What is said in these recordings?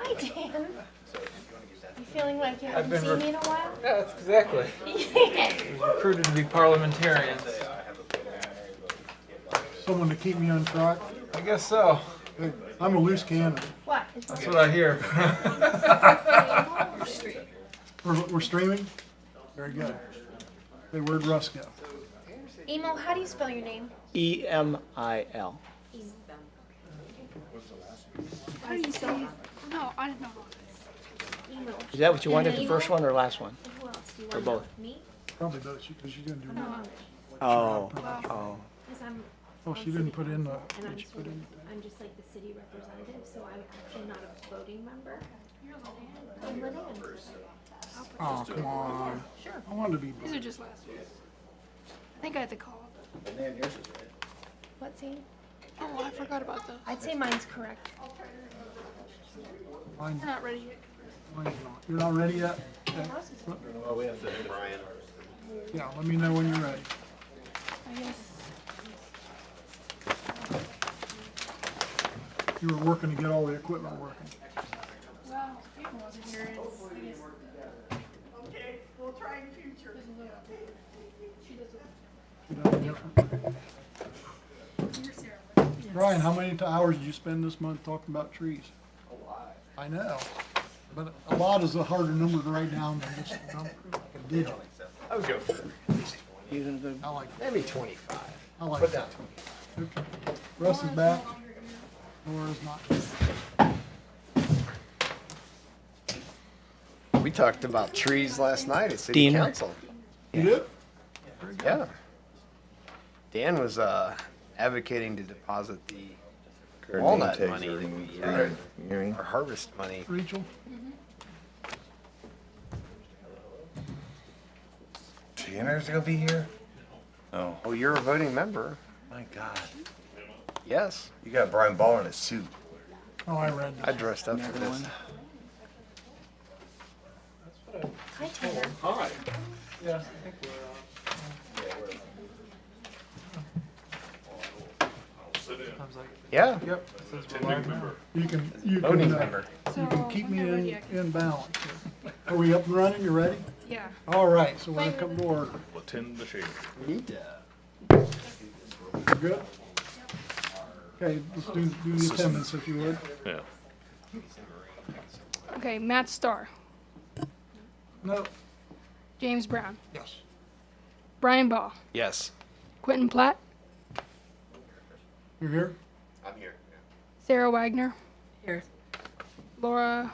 Hi, Dan. You feeling like you haven't seen me in a while? Yeah, that's exactly. I was recruited to be parliamentarian. Someone to keep me on track. I guess so. Hey, I'm a loose cannon. What? That's what I hear. We're streaming? Very good. Hey, where'd Russ go? Emo, how do you spell your name? E-M-I-L. How do you say it? No, I didn't know. Emo. Is that what you wanted, the Emo? first one or last one? And who else do you Or want? both? Me? Probably does, because she didn't do No, that. Oh. Well, Oh. because I'm. Oh, on she didn't city put in the, council, and I'm did she put sort of, in? I'm just like the city representative, so I'm actually not a voting member. you're Lynette. I'm Lynette. Oh, come on. Sure. I wanted to be. These are just last ones. I think I had to call. What, Zane? Oh, I forgot about those. I'd say mine's correct. Mine's We're not ready yet. not. You're not ready yet? Okay. Oh, we have to, Brian. Yeah, let me know when you're ready. I guess. You were working to get all the equipment working. Well, April wasn't here. It's, I guess. Okay, we'll try in future. She doesn't. You know, different. You're Sarah. Brian, how many hours did you spend this month talking about trees? A lot. I know, but a lot is a harder number to write down than just a number, like a digit. I would go for You gonna go? I like that. maybe 25. I like Put that. down 20. Okay. Russ is back. Laura's not. We talked about trees last night at city Dean. council. You did? Yeah. Dan was advocating to deposit the walnut money that we, our harvest money. Rachel? Tanner's gonna be here? Oh, Oh, you're a voting member. my God. Yes. You got Brian Ball in a suit. Oh, I read I that. dressed up for this. Hi, Tanner. Hi. Yes, I think we're I was like, Yeah. yep. It says we're live now. You Voting can, member. So, you can keep I'm me not ready in, yet. in balance. Are we up and running? You ready? Yeah. All right, so we're gonna come to order. Attend the shade. You good? Okay, let's do the attendance if you would. Yeah. Okay, Matt Starr, No, James Brown, yes. Brian Ball, Yes. Quentin Platt, You're here? I'm here. Sarah Wagner, Here. Laura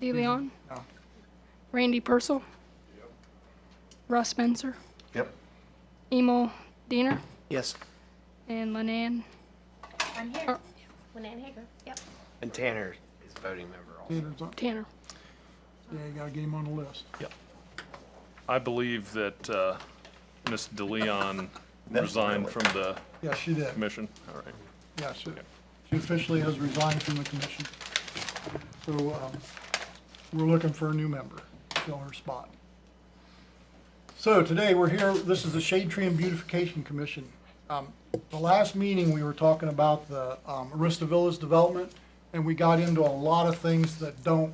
DeLeon, No. Randy Purcell, Russ Spencer, Yep. Emil Diener, Yes. and Lenann. I'm here. Oh. Lynette Hager. Yep. And Tanner is a voting member also. Tanner's on. Tanner. Yeah, you got a game on the list. I believe that Ms. DeLeon resigned from the Yeah, she did. commission. All right. Yeah, she officially has resigned from the commission. So, we're looking for a new member to fill her spot. So today we're here, this is the Shade Tree and Beautification Commission. The last meeting, we were talking about the Arista Villas development, and we got into a lot of things that don't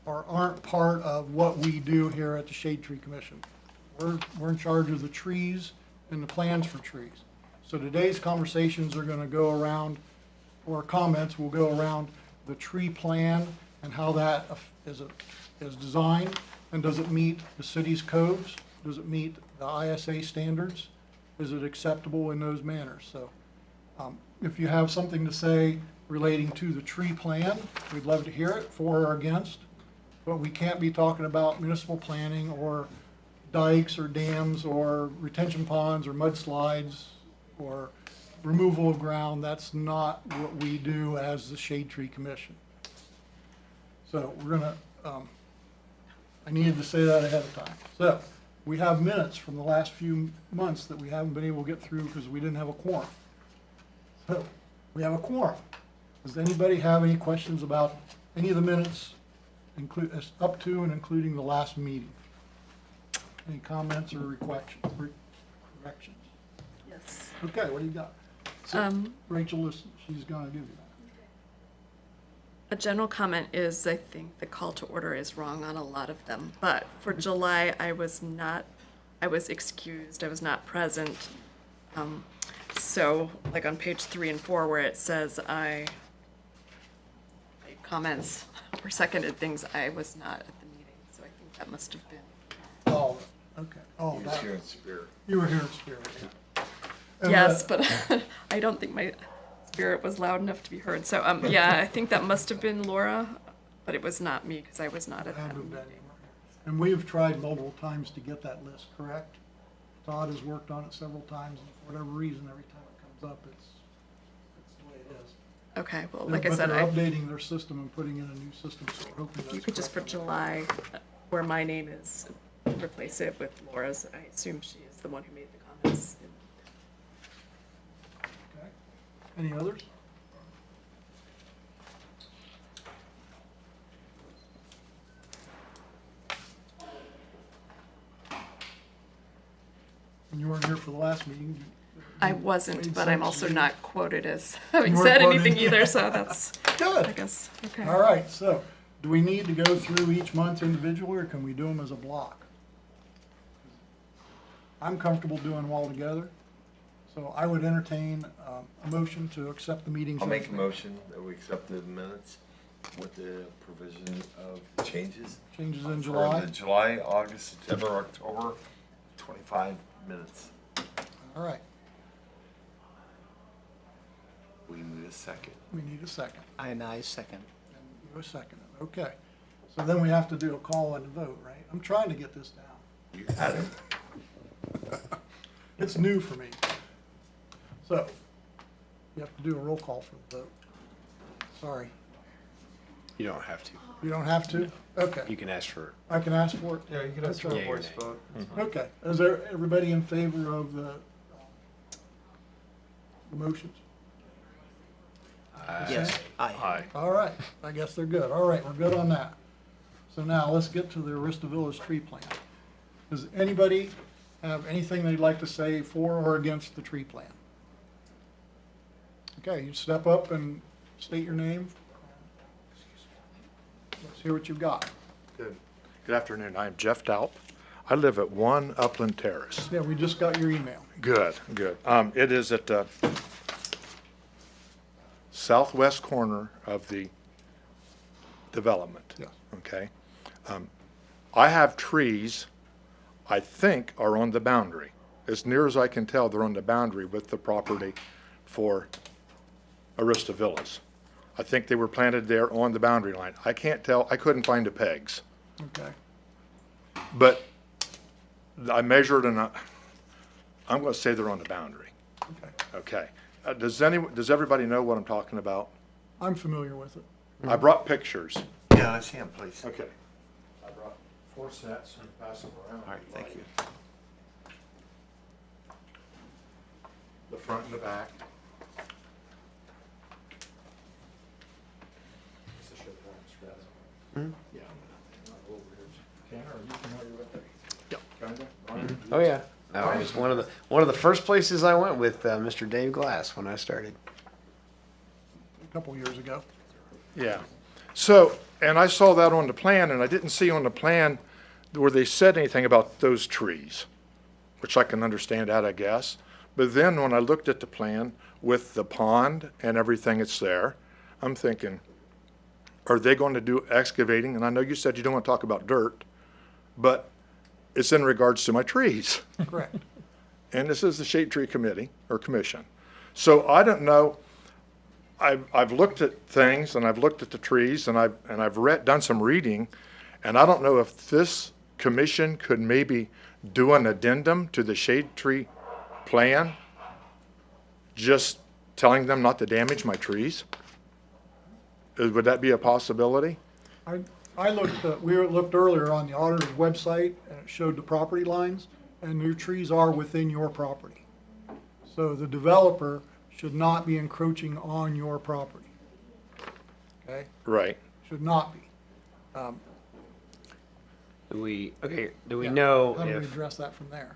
or aren't part of what we do here at the Shade Tree Commission. We're in charge of the trees and the plans for trees. So today's conversations are gonna go around, or comments will go around the tree plan and how that is designed, and does it meet the city's codes? Does it meet the ISA standards? Is it acceptable in those manners? So, if you have something to say relating to the tree plan, we'd love to hear it, for or against. But we can't be talking about municipal planning or dikes or dams or retention ponds or mudslides or removal of ground. That's not what we do as the Shade Tree Commission. So we're gonna, I needed to say that ahead of time. So we have minutes from the last few months that we haven't been able to get through because we didn't have a quorum. So we have a quorum. Does anybody have any questions about any of the minutes, up to and including the last meeting? Any comments or corrections? Yes. Okay, what do you got? So Rachel, listen, she's gonna give you that. A general comment is, I think the call to order is wrong on a lot of them, but for July, I was excused, I was not present. So, like on page 3 and 4, where it says I comments or seconded things, I was not at the meeting, so I think that must have been. Oh, okay. Oh, He was that, here in spirit. you were here in spirit. Yeah. And Yes, but I don't think my spirit was loud enough to be heard. So, yeah, I think that must have been Laura, but it was not me because I was not at Had that to have been. meeting. And we've tried multiple times to get that list correct. Todd has worked on it several times, and for whatever reason, every time it comes up, it's the way it is. Okay, well, like I But said, they're updating their system and putting in a new system, so we're hoping that's you could just for correct. July, where my name is, replace it with Laura's. I assume she is the one who made the comments. Okay. Any others? And you weren't here for the last meeting. I wasn't, Made but I'm sense also to you? not quoted as having weren't said quoted. anything either, so that's, I Good. guess, okay. All right, so do we need to go through each month individually, or can we do them as a block? I'm comfortable doing them all together, so I would entertain a motion to accept the meetings. I'll as make a written. motion that we accept the minutes with the provision of changes. Changes in For July. the July, August, September, October, 25 minutes. All right, We need a second. we need a second. I second. And you a second. Okay. So then we have to do a call and a vote, right? I'm trying to get this down. You had it. It's new for me. So, you have to do a roll call for the vote. Sorry. You don't have to. You don't have to? Okay. You can ask for. I can ask for it? Yeah, you can ask for a voice vote. Okay. Is there, everybody in favor of the motions? Yes. Aye. Aye. All right. I guess they're good. All right, we're good on that. So now let's get to the Arista Villas tree plan. Does anybody have anything they'd like to say for or against the tree plan? Okay, you step up and state your name. Let's hear what you've got. Good afternoon. I'm Jeff Dalp. I live at 1 Upland Terrace. Yeah, we just got your email. Good, good. It is at the southwest corner of the development. Yeah. Okay. I have trees, I think, are on the boundary. As near as I can tell, they're on the boundary with the property for Arista Villas. I think they were planted there on the boundary line. I can't tell, I couldn't find the pegs. Okay. But I measured and I'm going to say they're on the boundary. Okay. Okay. Does everybody know what I'm talking about? I'm familiar with it. I brought pictures. Yeah, let's see him, please. Okay. I brought 4 sets and pass them around. All right, thank you. The front and the back. Yeah. Tanner, are you familiar with it? Yep. Kinda? Oh yeah. That was one of the first places I went with Mr. Dave Glass when I started. A couple years ago. Yeah. So, and I saw that on the plan, and I didn't see on the plan where they said anything about those trees, which I can understand that, I guess. But then when I looked at the plan with the pond and everything that's there, I'm thinking, are they going to do excavating? And I know you said you don't want to talk about dirt, but it's in regards to my trees. Correct. And this is the Shade Tree Committee, or Commission. So I don't know, I've looked at things, and I've looked at the trees, and I've done some reading, and I don't know if this commission could maybe do an addendum to the Shade Tree Plan, just telling them not to damage my trees? Would that be a possibility? I looked, we looked earlier on the auditor's website, and it showed the property lines, and your trees are within your property. So the developer should not be encroaching on your property. Okay? Right. Should not be. Do we Yeah. know How do we if, address that from there?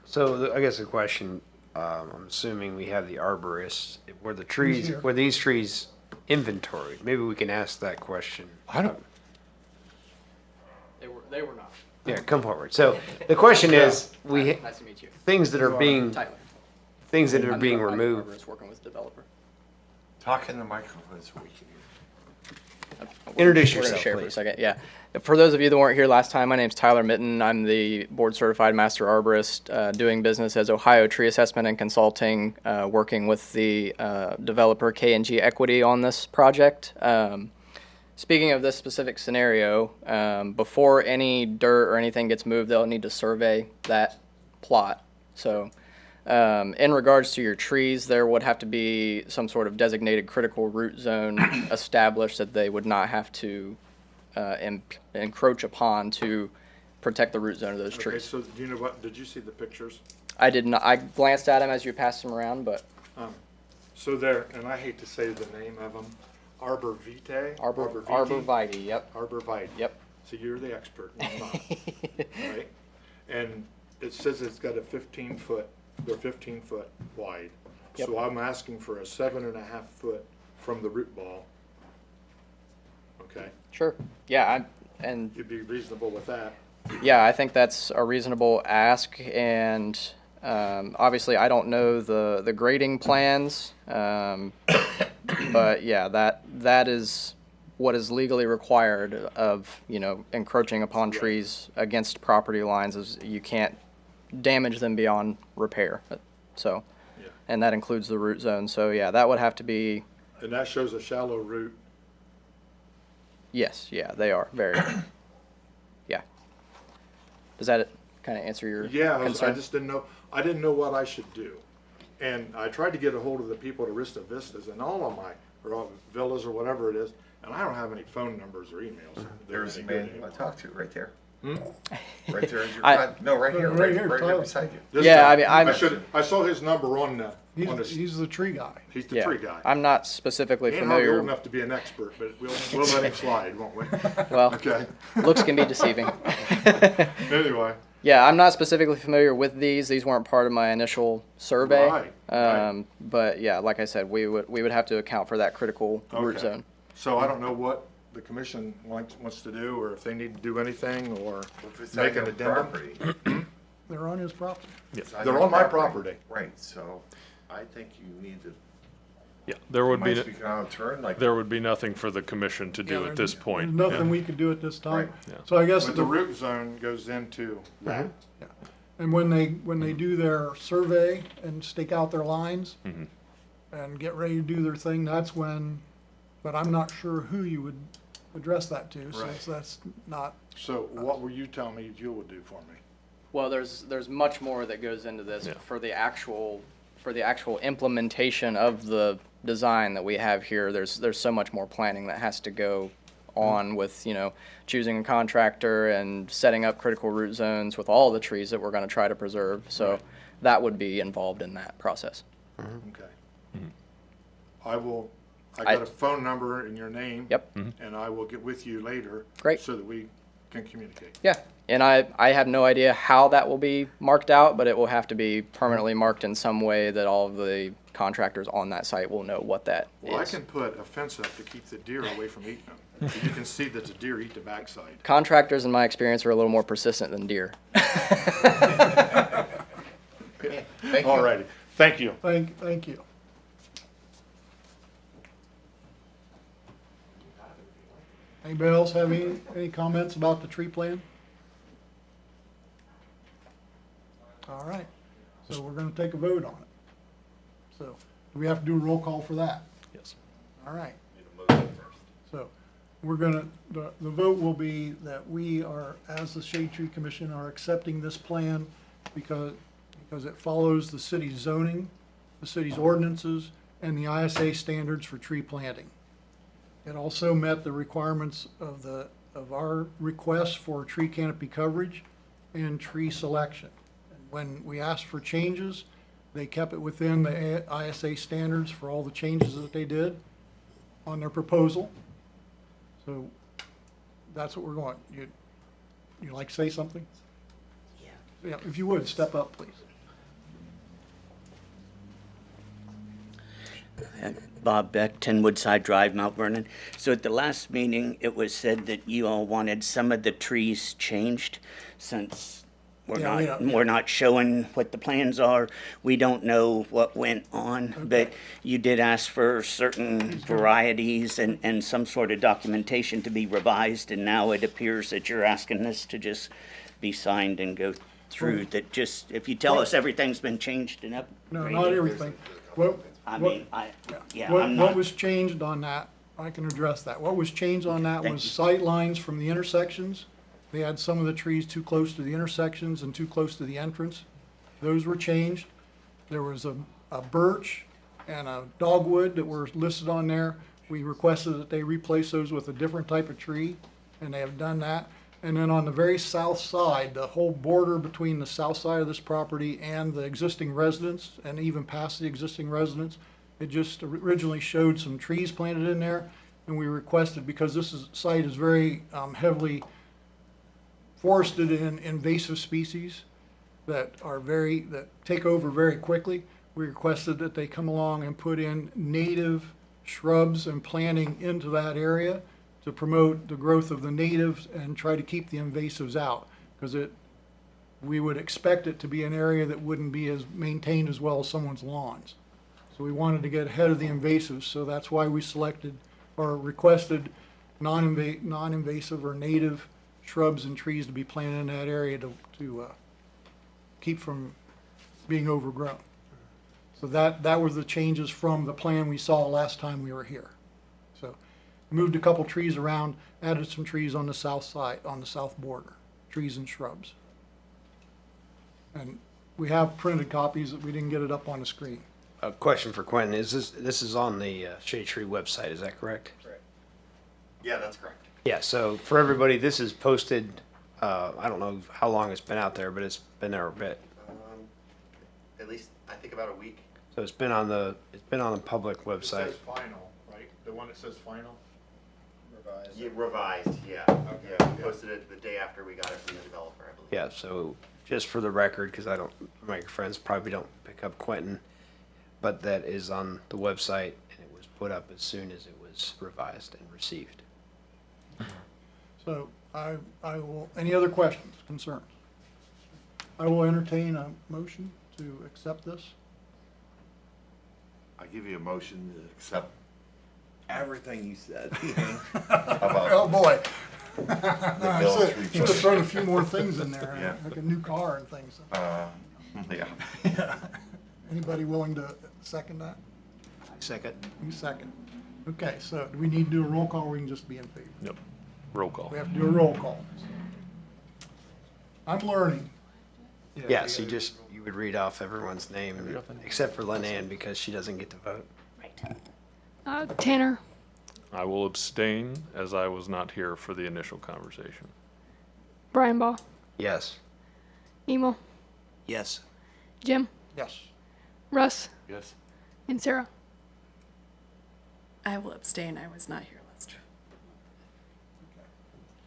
I guess the question, I'm assuming we have the arborist, where the He's trees, here. where these trees inventory? Maybe we can ask that question. I don't, They were not. Yeah, come forward. So the question is, Nice to meet you. things that are being, Tyler. things that are I'm being the- I'm the removed. arborist working with the developer. Talk in the microphone so we can hear. Introduce We're gonna yourself, share for a please. second. Yeah. For those of you that weren't here last time, my name's Tyler Mitten. I'm the board certified master arborist, doing business as Ohio Tree Assessment and Consulting, working with the developer K&G Equity on this project. Speaking of this specific scenario, before any dirt or anything gets moved, they'll need to survey that plot. So, in regards to your trees, there would have to be some sort of designated critical root zone established that they would not have to encroach upon to protect the root zone of those okay, trees. so do you know what, did you see the pictures? I did not. I glanced at them as you passed them around, but So there, and I hate to say the name of them, arbor vitae? arborvitae. Yep. Arborvitae. Yep. So you're the expert, I'm not, right? And it says it's got a 15-foot, they're 15-foot wide. Yep. So I'm asking for a 7.5 foot from the root ball. Okay, Sure. Yeah. And you'd be reasonable with that. yeah, I think that's a reasonable ask, and obviously I don't know the grading plans, but yeah, that is what is legally required of, you know, encroaching upon trees against property lines. Is you can't damage them beyond repair. So, Yeah. and that includes the root zone. So yeah, that would have to be. And that shows a shallow root. Yes, yeah, they are very. Yeah. Does that kind of answer your Yeah, I concern? just didn't know, I didn't know what I should do. And I tried to get a hold of the people at Arista Vistas and all of my, or all villas or whatever it is, and I don't have any phone numbers or emails. that are There's a any good man anymore. I talked to right there. Hmm? Right there is your, I- no, right here, Right here, right Tyler. beside you. This Yeah, guy. I mean, I'm- I saw his number on the, He's the tree guy. he's the Yeah, tree guy. I'm not specifically He ain't hardly old familiar. enough to be an expert, but we'll let him slide, won't we? Well, Okay. looks can be deceiving. Anyway, Yeah, I'm not specifically familiar with these. These weren't part of my initial survey. Right. But yeah, like I said, we would have to account for that critical root Okay. zone. so I don't know what the commission wants to do, or if they need to do anything, or If it's make on an your addendum. property, They're on his property. it's They're your on my property. Right, so I think you need to, Yeah, there would am I be, speaking out of turn, like, there would be nothing for the commission to do at this point. There's nothing Yeah. we could do at this time. Right. Yeah. So I guess But the root zone goes into that. and when they do their survey and stake out their lines and get ready to do their thing, that's when, but I'm not sure who you would address that to, Right. since that's not, So what were you telling me you would do for me? Well, there's much more that goes into this Yeah. for the actual implementation of the design that we have here. There's so much more planning that has to go on with, you know, choosing a contractor and setting up critical root zones with all the trees that we're going to try to preserve. So that would be involved in that process. Okay. I I- got a phone number in your name. Yep. And I will get with you later. Great. So that we can communicate. Yeah, and I have no idea how that will be marked out, but it will have to be permanently marked in some way that all of the contractors on that site will know what that Well, I is. can put a fence up to keep the deer away from eating them. So you can see that the deer eat the backside. Contractors, in my experience, are a little more persistent than deer. thank you. All righty. Thank you. thank you. Anybody else have any comments about the tree plan? All right, so we're gonna take a vote on it. So, do we have to do a roll call for that? Yes. All right. So, we're gonna, the vote will be that we are, as the Shade Tree Commission, are accepting this plan because it follows the city's zoning, the city's ordinances, and the ISA standards for tree planting. It also met the requirements of our requests for tree canopy coverage and tree selection. And when we asked for changes, they kept it within the ISA standards for all the changes that they did on their proposal. So that's what we're going. You'd like to say something? Yeah, if you would, step up, please. Bob Beck, 10 Woodside Drive, Mount Vernon. So at the last meeting, it was said that you all wanted some of the trees changed since we're not showing what the plans are. We don't know what went on, but you did ask for certain varieties and some sort of documentation to be revised, and now it appears that you're asking this to just be signed and go through. That just, if you tell us everything's been changed and upgraded. No, not everything. What was changed on that, I can address that. What was changed on that was sight lines from the intersections. They had some of the trees too close to the intersections and too close to the entrance. Those were changed. There was a birch and a dogwood that were listed on there. We requested that they replace those with a different type of tree, and they have done that. And then on the very south side, the whole border between the south side of this property and the existing residence, and even past the existing residence, it just originally showed some trees planted in there. And we requested, because site is very heavily forested in invasive species that take over very quickly, we requested that they come along and put in native shrubs and planting into that area to promote the growth of the natives and try to keep the invasives out, because we would expect it to be an area that wouldn't be as maintained as well as someone's lawns. So we wanted to get ahead of the invasives, so that's why we selected or requested non-invasive or native shrubs and trees to be planted in that area to keep from being overgrown. So that was the changes from the plan we saw last time we were here. So moved a couple trees around, added some trees on the south side, on the south border, trees and shrubs. And we have printed copies, that we didn't get it up on the screen. A question for Quentin, this is on the Shade Tree website, is that correct? Correct. Yeah, that's correct. Yeah, so for everybody, this is posted, I don't know how long it's been out there, but it's been there a bit. At least, I think about a week. So it's been on the public website. It says final, right? The one that says final? Revised. Yeah, revised, yeah. Okay. Yeah, we posted it the day after we got it from the developer, I believe. Yeah, so just for the record, because my friends probably don't pick up Quentin, but that is on the website, and it was put up as soon as it was revised and received. So I will, any other questions, concerns? I will entertain a motion to accept this. I give you a motion to accept everything you said. Oh, boy. The bill tree. Should have thrown a few more things in there, Yeah. like a new car and things. Yeah. Anybody willing to second that? Second. You second. Okay, so do we need to do a roll call, or we can just be in favor? Yep. Roll call. We have to do a roll call. I'm learning. Yes, you would read off everyone's name, except for Lynn Ann, because she doesn't get to vote. Tanner, I will abstain, as I was not here for the initial conversation. Brian Ball, Yes. Emil, Yes. Jim, Yes. Russ, Yes. and Sarah. I will abstain. I was not here last time.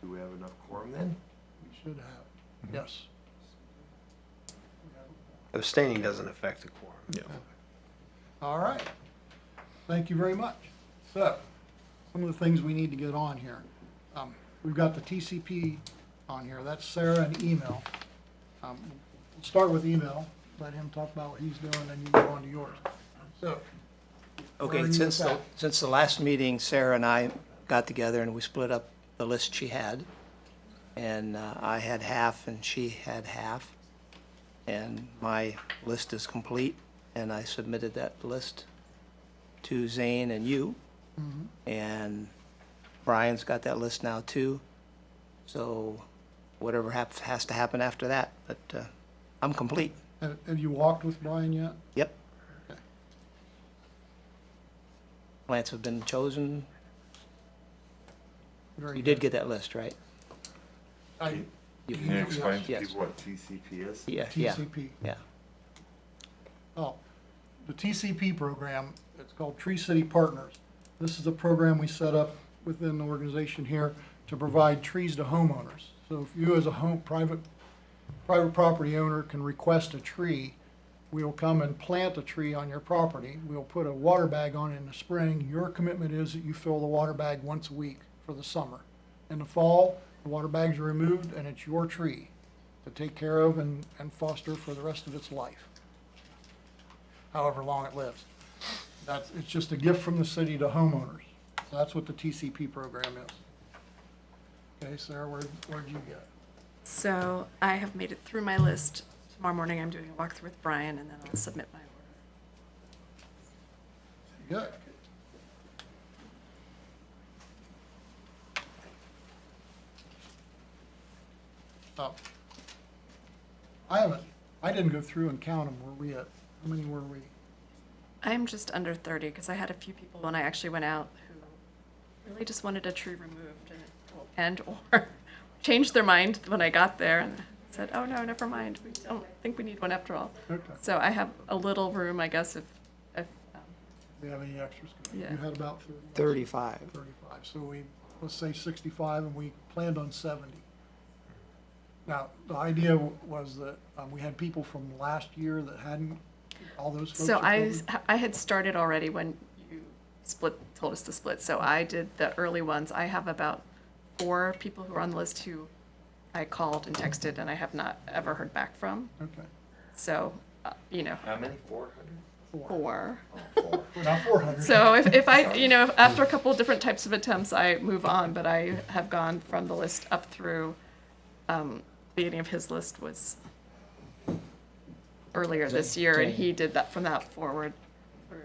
Do we have enough quorum then? We should have, yes. Abstaining doesn't affect the quorum. Yeah. All right. Thank you very much. So, some of the things we need to get on here. We've got the TCP on here. That's Sarah and email. We'll start with email. Let him talk about what he's doing, and you go on to yours. So, where are Okay, you since with the, that? since the last meeting, Sarah and I got together and we split up the list she had. And I had half and she had half. And my list is complete, and I submitted that list to Zane and you. And Brian's got that list now too. So whatever has to happen after that, but I'm complete. Have you walked with Brian yet? Yep. Okay. Plants have been chosen. Very You did good. get that list, right? Can you explain to Yes. people what TCP is? Yeah, TCP. yeah. Oh, the TCP program, it's called Tree City Partners. This is a program we set up within the organization here to provide trees to homeowners. So if you as a private property owner can request a tree, we'll come and plant a tree on your property. We'll put a water bag on it in the spring. Your commitment is that you fill the water bag once a week for the summer. In the fall, the water bags are removed and it's your tree to take care of and foster for the rest of its life, however long it lives. It's just a gift from the city to homeowners. So that's what the TCP program is. Okay, Sarah, where'd you get? So I have made it through my list. Tomorrow morning I'm doing a walkthrough with Brian and then I'll submit my order. Good. I didn't go through and count them. Were we at, how many were we? I'm just under 30 because I had a few people when I actually went out who really just wanted a tree removed and or changed their mind when I got there and said, oh no, never mind, we don't think we need one after all. Okay. So I have a little room, I guess, if Do you have any extras? Yeah. You had about 35. 35. So let's say 65 and we planned on 70. Now, the idea was that we had people from last year that hadn't, all those folks. So are I covered? had started already when you told us to split. So I did the early ones. I have about 4 people who are on the list who I called and texted and I have not ever heard back from. Okay. So, How many? 400? 4. Not 400. So if I, after a couple of different types of attempts, I move on, but I have gone from the list up through, beginning of his list was earlier this year, and he did that from that forward through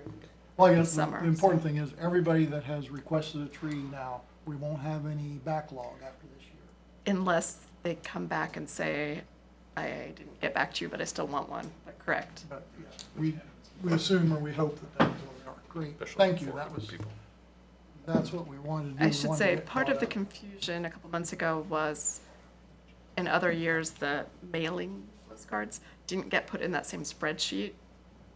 Well, I the guess the summer. important thing is everybody that has requested a tree now, we won't have any backlog after this year. Unless they come back and say, I didn't get back to you, but I still want one, but correct. But yeah, we assume or we hope that that's where we are. Great, thank you, that's what we wanted to do. I We should wanted say, to get part caught of the up. confusion a couple months ago was, in other years, the mailing postcards didn't get put in that same spreadsheet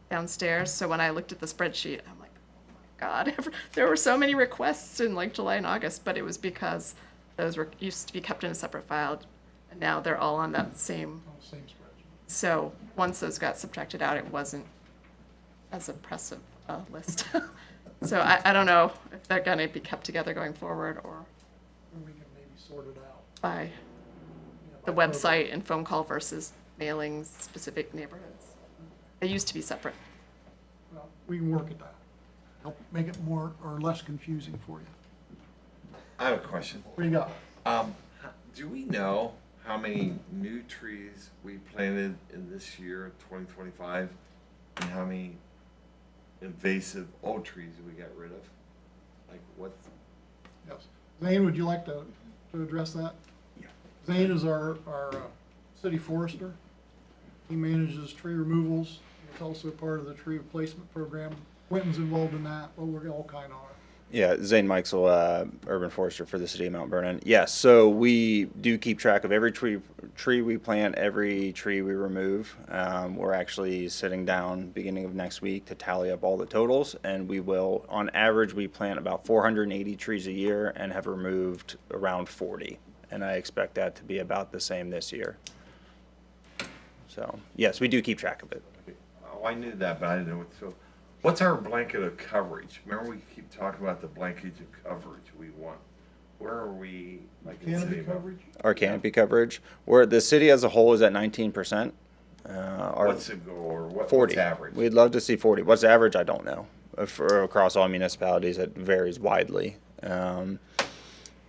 downstairs. So when I looked at the spreadsheet, I'm like, oh my God, there were so many requests in like July and August, but it was because those were used to be kept in a separate file, and now they're all on that same. Same spreadsheet. So once those got subtracted out, it wasn't as impressive a list. So I don't know if they're going to be kept together going forward or We can maybe sort it out. by the by website and phone call versus mailings specific neighborhoods. They used to be separate. Well, we can work at that. Help make it more or less confusing for you. I have a question. What do you got? Do we know how many new trees we planted in this year, 2025, and how many invasive old trees we got rid of? Like what? Yes. Zane, would you like to address that? Yeah. Zane is our city forester. He manages tree removals. He's also part of the tree replacement program. Quentin's involved in that, but we're all kind of. Yeah, Zane Mikesel, urban forester for the city of Mount Vernon. Yes, so we do keep track of every tree we plant, every tree we remove. We're actually sitting down beginning of next week to tally up all the totals, and we will, on average, we plant about 480 trees a year and have removed around 40. And I expect that to be about the same this year. So, yes, we do keep track of it. Oh, I knew that, but I didn't know what. So, what's our blanket of coverage? Remember, we keep talking about the blanket of coverage we want. Where are we? Like in Canopy city coverage? Our canopy coverage, where the city as a whole is at 19%. What's the goal, or what, 40. what's average? We'd love to see 40. What's average? I don't know. For across all municipalities, it varies widely.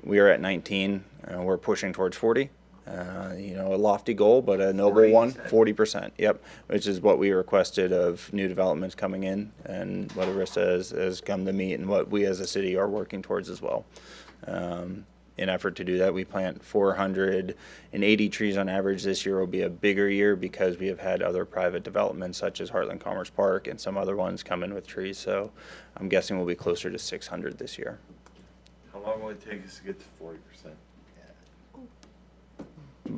We are at 19. We're pushing towards 40. A lofty goal, but a noble one. 40%. Yep, which is what we requested of new developments coming in, and what Arista has come to meet, and what we as a city are working towards as well. In effort to do that, we plant 480 trees on average. This year will be a bigger year because we have had other private developments such as Heartland Commerce Park and some other ones come in with trees. So I'm guessing we'll be closer to 600 this year. How long will it take us to get to 40%?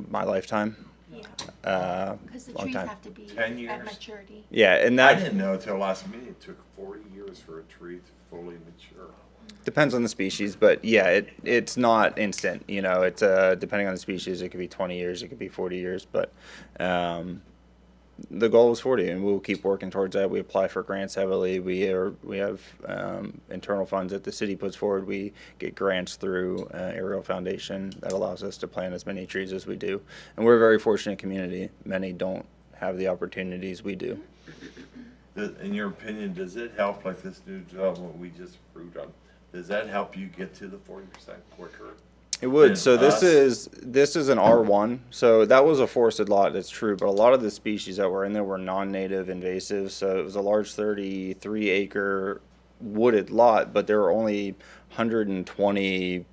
My lifetime. Yeah. Because the long trees time. have to be 10 years? at maturity. Yeah, and I that didn't know until last meeting it took 40 years for a tree to fully mature. depends on the species, but yeah, it's not instant. It's depending on the species, it could be 20 years, it could be 40 years, but the goal is 40, and we'll keep working towards that. We apply for grants heavily. We have internal funds that the city puts forward. We get grants through Ariel Foundation that allows us to plant as many trees as we do. And we're a very fortunate community. Many don't have the opportunities we do. In your opinion, does it help, like this new development we just approved on, does that help you get to the 40% quicker? It would. than So us? this is an R1. So that was a forested lot. That's true. But a lot of the species that were in there were non-native invasives. So it was a large 33-acre wooded lot, but there were only 120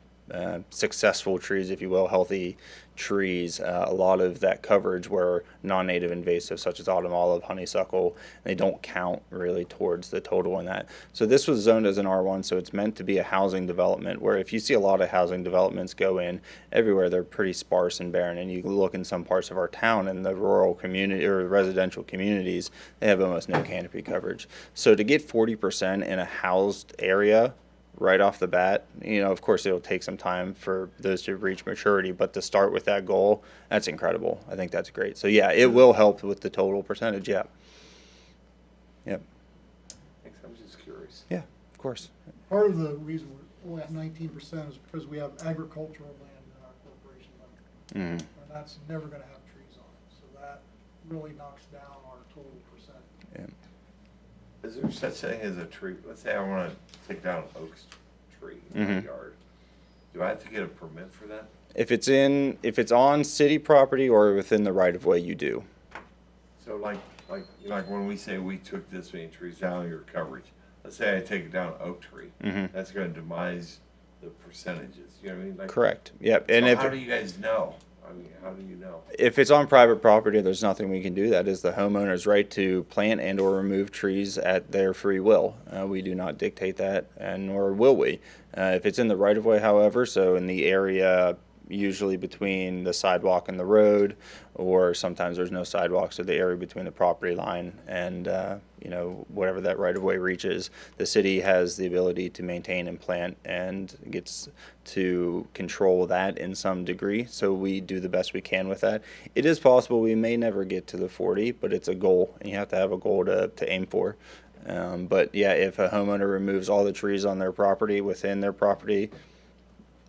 successful trees, if you will, healthy trees. A lot of that coverage were non-native invasives, such as autumn olive, honeysuckle. They don't count really towards the total in that. So this was zoned as an R1, so it's meant to be a housing development, where if you see a lot of housing developments go in everywhere, they're pretty sparse and barren. And you look in some parts of our town, in the rural community or residential communities, they have almost no canopy coverage. So to get 40% in a housed area right off the bat, you know, of course it'll take some time for those to reach maturity, but to start with that goal, that's incredible. I think that's great. So yeah, it will help with the total percentage. Yeah. Yep. Thanks. I'm just curious. Yeah, of course. Part of the reason we're only at 19% is because we have agricultural land in our corporation limit. Mm-hmm. And that's never gonna have trees on it, so that really knocks down our total percentage. Yeah. Is there such thing as a tree? Let's say I want to take down an oak tree in my yard. Do I have to get a permit for that? If it's on city property or within the right of way, you do. So like when we say we took this many trees down your coverage, let's say I take down an oak tree, that's going to demise the percentages. You know what I mean? Like, Correct. Yep. And so if how do you guys know? I mean, how do you know? If it's on private property, there's nothing we can do. That is the homeowner's right to plant and or remove trees at their free will. We do not dictate that, and nor will we. If it's in the right of way, however, so in the area usually between the sidewalk and the road, or sometimes there's no sidewalk, so the area between the property line and you know, whatever that right of way reaches, the city has the ability to maintain and plant and gets to control that in some degree. So we do the best we can with that. It is possible we may never get to the 40, but it's a goal, and you have to have a goal to aim for. But yeah, if a homeowner removes all the trees on their property within their property,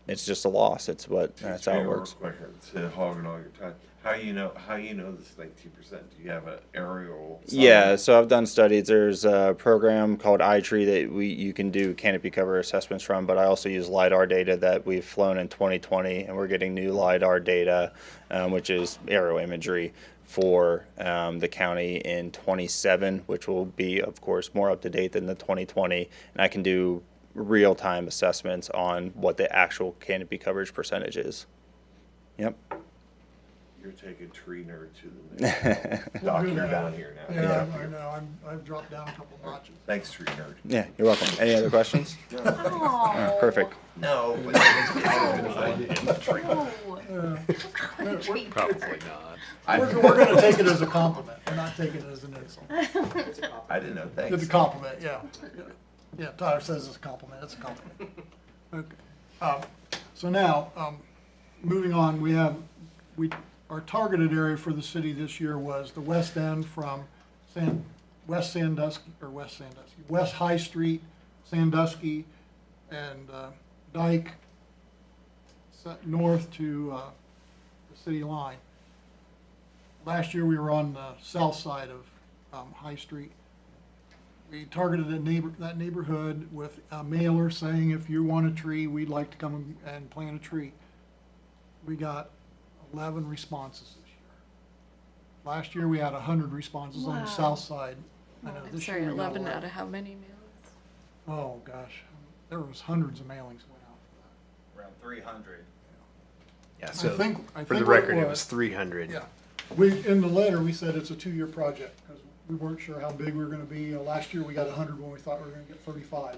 it's just a loss. That's how it works. Instead of hogging all your time, how you know this 19%? Do you have an aerial? Yeah, so I've done studies. There's a program called iTree that you can do canopy cover assessments from, but I also use LiDAR data that we've flown in 2020, and we're getting new LiDAR data, which is aerial imagery for the county in 27, which will be, of course, more up to date than the 2020, and I can do real-time assessments on what the actual canopy coverage percentage is. Yep. You're taking tree nerd to the next doctor down here now. Yeah, I know. I've dropped down a couple notches. Thanks, tree nerd. Yeah, you're welcome. Any other questions? No. Perfect. No, but Tree. Probably not. We're going to take it as a compliment. We're not taking it as an insult. I didn't know. Thanks. It's a compliment, yeah. Yeah, Tyler says it's a compliment. It's a compliment. Okay. So now, moving on, our targeted area for the city this year was the west end from West High Street, Sandusky, and Dyke, north to the city line. Last year we were on the south side of High Street. We targeted that neighborhood with a mailer saying, if you want a tree, we'd like to come and plant a tree. We got 11 responses this year. Last year we had 100 responses on the south side. I know this Sorry, year we got 11 out of how many mailings? Oh gosh, there was hundreds of mailings went out for that. Around 300. Yeah, so I think for the what record, it was 300. Yeah. In the letter, we said it's a 2-year project because we weren't sure how big we were going to be. Last year we got 100 when we thought we were going to get 35.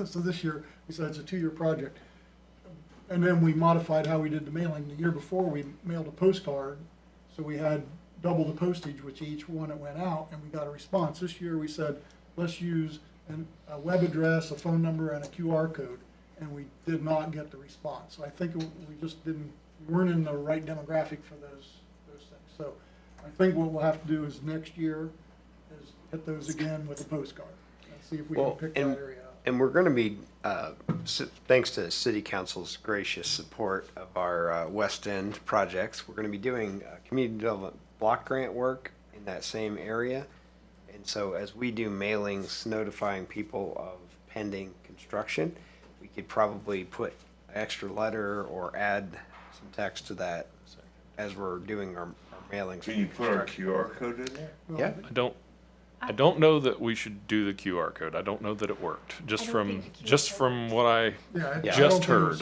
So this year we said it's a 2-year project. And then we modified how we did the mailing. The year before we mailed a postcard, so we had double the postage with each one that went out, and we got a response. This year we said, let's use a web address, a phone number, and a QR code, and we did not get the response. So I think we just weren't in the right demographic for those things. So I think what we'll have to do is next year is hit those again with a postcard and see if we can pick that area up. And we're going to be, thanks to City Council's gracious support of our West End projects, we're going to be doing community development block grant work in that same area. And so as we do mailings notifying people of pending construction, we could probably put an extra letter or add some text to that as we're doing our mailings. Can you put our QR code in there? Yeah. I don't know that we should do the QR code. I don't know that it worked. Just from what I just heard.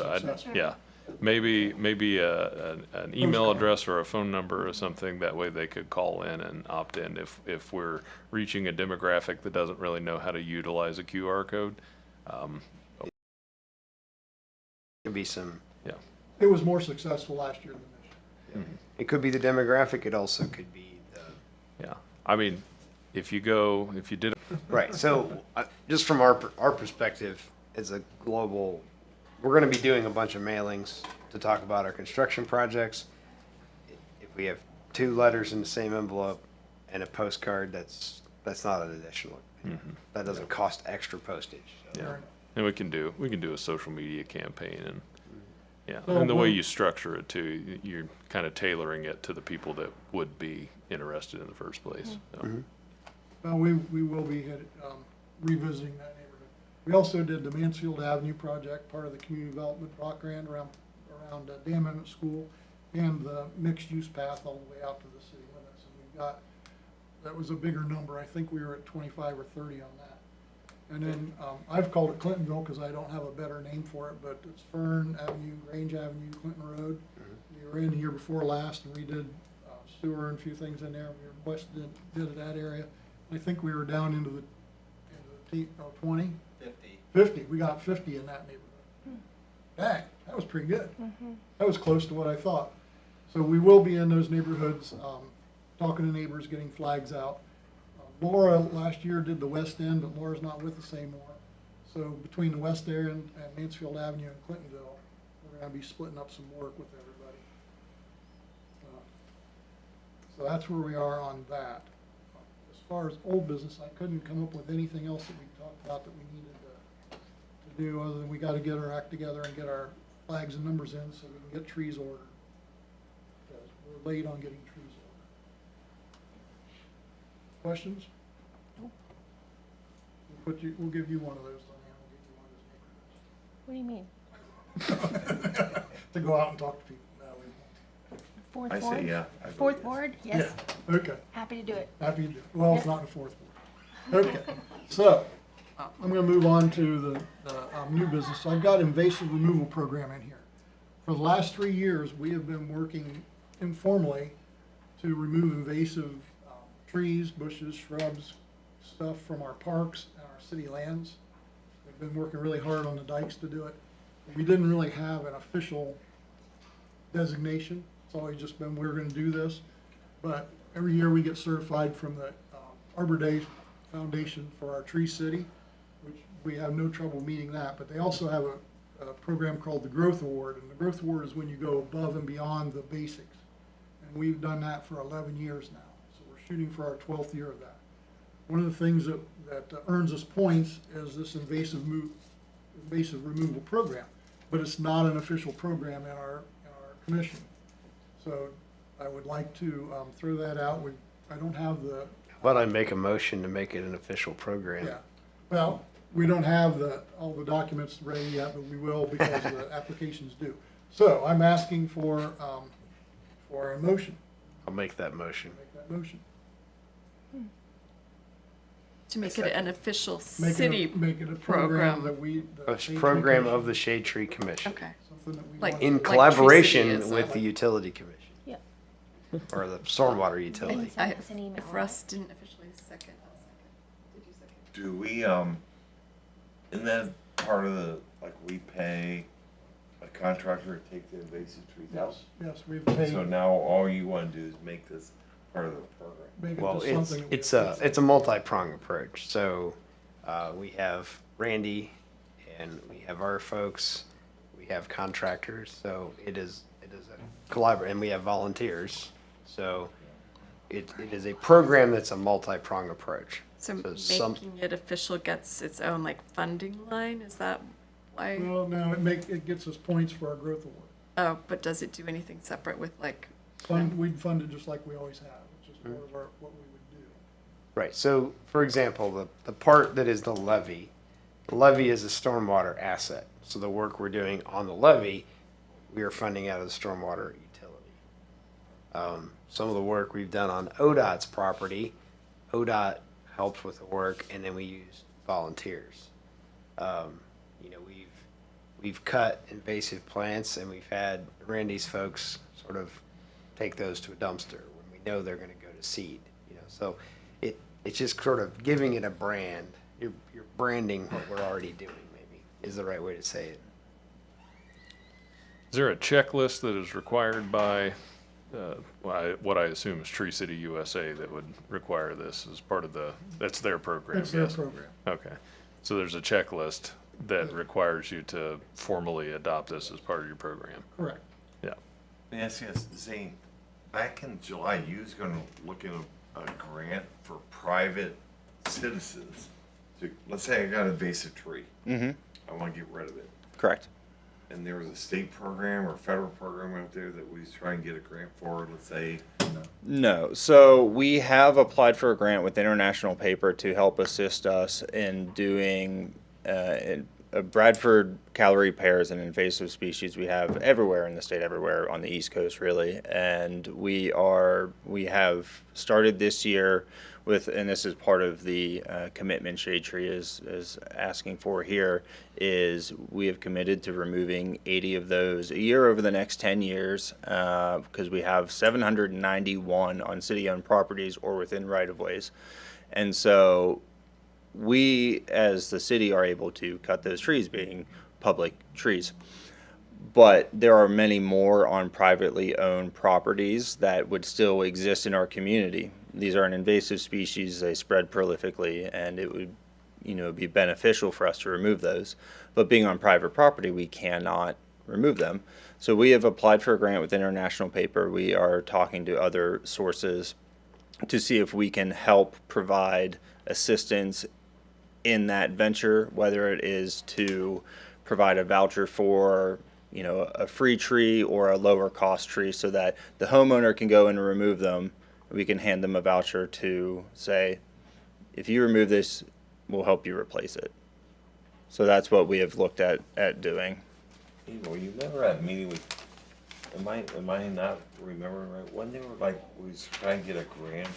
Yeah. Maybe an email address or a phone number or something. That way they could call in and opt in if we're reaching a demographic that doesn't really know how to utilize a QR code. Could be some. Yeah. It was more successful last year than this year. It could be the demographic. It also could be the. Yeah. I mean, if you did. Right. So just from our perspective as a global, we're going to be doing a bunch of mailings to talk about our construction projects. If we have 2 letters in the same envelope and a postcard, that's not an additional. That doesn't cost extra postage. So. Yeah. And we can do a social media campaign and So and the way you structure it too, you're kind of tailoring it to the people that would be interested in the first place. So. Well, we will be revisiting that neighborhood. We also did the Mansfield Avenue project, part of the community development block grant around Dan Emmett School, and the mixed-use path all the way out to the city limits. And we've got, that was a bigger number. I think we were at 25 or 30 on that. And then I've called it Clintonville because I don't have a better name for it, but it's Fern Avenue, Grange Avenue, Clinton Road. We were in the year before last and we did sewer and a few things in there. We were west did that area. I think we were down into the 20? 50. We got 50 in that neighborhood. Dang, that was pretty good. That was close to what I thought. So we will be in those neighborhoods, talking to neighbors, getting flags out. Laura last year did the West End, but Laura's not with us anymore. So between the West End and Mansfield Avenue and Clintonville, we're going to be splitting up some work with everybody. So that's where we are on that. As far as old business, I couldn't come up with anything else that we talked about that we needed to do, other than we got to get our act together and get our flags and numbers in so we can get trees ordered. Because we're late on getting trees ordered. Questions? Nope. We'll give you one of those, Diane. We'll give you one of those neighborhoods. What do you mean? To go out and talk to people. No, we won't. Fourth I board? say yeah. Fourth board? Yes. Yeah, okay. Happy to do it. Happy to do it. Well, it's not the fourth board. Okay, so I'm going to move on to the new business. So I've got invasive removal program in here. For the last 3 years, we have been working informally to remove invasive trees, bushes, shrubs, stuff from our parks and our city lands. We've been working really hard on the dikes to do it. We didn't really have an official designation. It's always just been, we're going to do this. But every year we get certified from the Arbor Day Foundation for our Tree City, which we have no trouble meeting that. But they also have a program called the Growth Award. And the Growth Award is when you go above and beyond the basics. And we've done that for 11 years now. So we're shooting for our 12th year of that. One of the things that earns us points is this invasive removal program. But it's not an official program in our commission. So I would like to throw that out. I don't have the. How about I make a motion to make it an official program? Yeah. Well, we don't have all the documents ready yet, but we will because the application's due. So I'm asking for a motion. I'll make that motion. Make that motion. To make it an official Make city it a program that A program of the Shade Tree Commission. Okay. Something that we Like- want In Like Tree collaboration City is, with the Utility Commission. Yep. Or the Stormwater Utility. Send us an email. If Russ didn't officially second, I'll second. Did you second? Do we, isn't that part of the, like, we pay a contractor to take the invasive trees out? Yes, we've paid. So now all you want to do is make this part of the program. Make it Well, to it's something. it's a multi-pronged approach. So we have Randy, and we have our folks, we have contractors. So it is a collaborative, and we have volunteers. So it is a program that's a multi-pronged approach. So some- making it official gets its own like funding line, is that why? Well, no, it gets us points for our growth award. Oh, but does it do anything separate with like? We'd fund it just like we always have, it's just part of what we would do. Right, so for example, the part that is the levee is a stormwater asset. So the work we're doing on the levee, we are funding out of the stormwater utility. Some of the work we've done on ODOT's property, ODOT helps with the work, and then we use volunteers. You know, we've cut invasive plants, and we've had Randy's folks sort of take those to a dumpster when we know they're going to go to seed. You know, so it's just sort of giving it a brand. You're branding what we're already doing. Maybe is the right way to say it. Is there a checklist that is required by what I assume is Tree City USA that would require this as part of that's their program? That's their program. Okay. So there's a checklist that requires you to formally adopt this as part of your program? Correct. Yeah. Let me ask you this, Zane, back in July, you was gonna look at a grant for private citizens to, let's say I got an invasive tree. Mm-hmm. I wanna get rid of it. Correct. And there was a state program or federal program out there that we was trying to get a grant for, let's say. No. So we have applied for a grant with International Paper to help assist us in doing Bradford calorie pears, an invasive species we have everywhere in the state, everywhere on the East Coast, really. And we have started this year with, and this is part of the commitment Shade Tree is asking for here, is we have committed to removing 80 of those a year over the next 10 years because we have 791 on city-owned properties or within right-of-ways. And so we, as the city, are able to cut those trees, being public trees. But there are many more on privately owned properties that would still exist in our community. These are an invasive species, they spread prolifically, and it would, be beneficial for us to remove those. But being on private property, we cannot remove them. So we have applied for a grant with International Paper. We are talking to other sources to see if we can help provide assistance in that venture, whether it is to provide a voucher for a free tree or a lower cost tree so that the homeowner can go and remove them. We can hand them a voucher to say, if you remove this, we'll help you replace it. So that's what we have looked at doing. You remember that meeting with, am I not remembering right? When they were we was trying to get a grant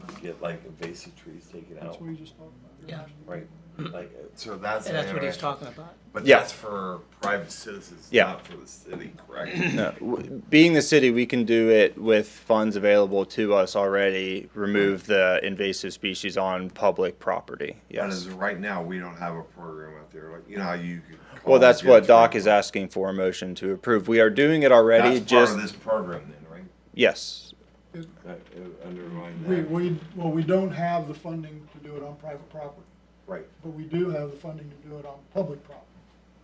to get invasive trees taken out. That's what you just talked about. Yeah. Right. So that's. And that's what he's talking about. But Yeah. that's for private citizens, Yeah. not for the city, correct? No, being the city, we can do it with funds available to us already, remove the invasive species on public property. But Yes. as of right now, we don't have a program out there. How you could. call Well, that's and get what a Doc tree. is asking for a motion to approve. We are doing it already. That's Just part of this program then, right? yes. That, underlying that. We don't have the funding to do it on private property, Right. but we do have the funding to do it on public property.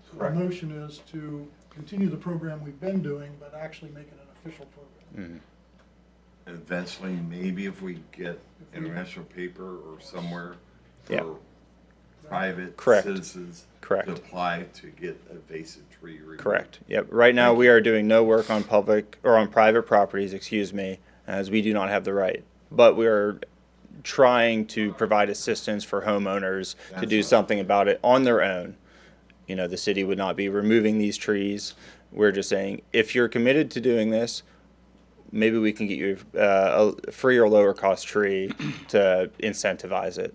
So the Correct. motion is to continue the program we've been doing, but actually make it an official program. And eventually, maybe if we get International Paper or somewhere for Yeah. private Correct. citizens Correct. to apply to get invasive tree removed. Correct. Yep. Right now, we are doing no work on public or on private properties, excuse me, as we do not have the right. But we are trying to provide assistance for homeowners to That's do right. something about it on their own. The city would not be removing these trees. We're just saying, if you're committed to doing this, maybe we can get you a free or lower cost tree to incentivize it.